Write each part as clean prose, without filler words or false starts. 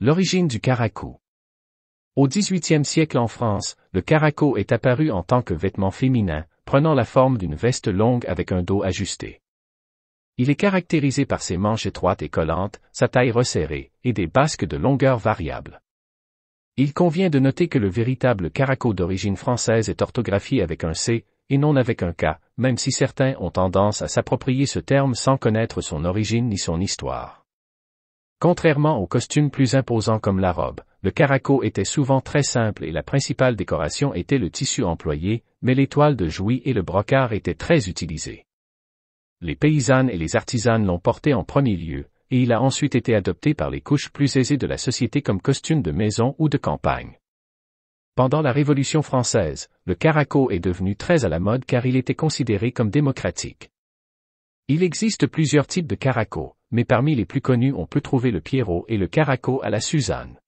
L'origine du caraco. Au XVIIIe siècle en France, le caraco est apparu en tant que vêtement féminin, prenant la forme d'une veste longue avec un dos ajusté. Il est caractérisé par ses manches étroites et collantes, sa taille resserrée, et des basques de longueur variable. Il convient de noter que le véritable caraco d'origine française est orthographié avec un C, et non avec un K, même si certains ont tendance à s'approprier ce terme sans connaître son origine ni son histoire. Contrairement aux costumes plus imposants comme la robe, le caraco était souvent très simple et la principale décoration était le tissu employé, mais les toiles de jouy et le brocart étaient très utilisés. Les paysannes et les artisanes l'ont porté en premier lieu, et il a ensuite été adopté par les couches plus aisées de la société comme costume de maison ou de campagne. Pendant la Révolution française, le caraco est devenu très à la mode car il était considéré comme démocratique. Il existe plusieurs types de caraco, mais parmi les plus connus on peut trouver le Pierrot et le caraco à la Suzanne.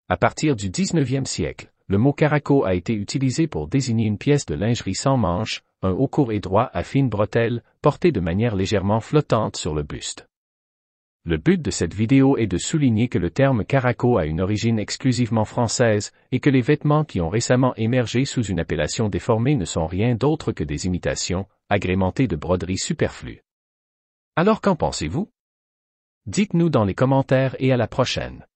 À partir du XIXe siècle, le mot caraco a été utilisé pour désigner une pièce de lingerie sans manches, un haut court et droit à fines bretelles, porté de manière légèrement flottante sur le buste. Le but de cette vidéo est de souligner que le terme caraco a une origine exclusivement française, et que les vêtements qui ont récemment émergé sous une appellation déformée ne sont rien d'autre que des imitations, agrémentées de broderies superflues. Alors qu'en pensez-vous? Dites-nous dans les commentaires et à la prochaine.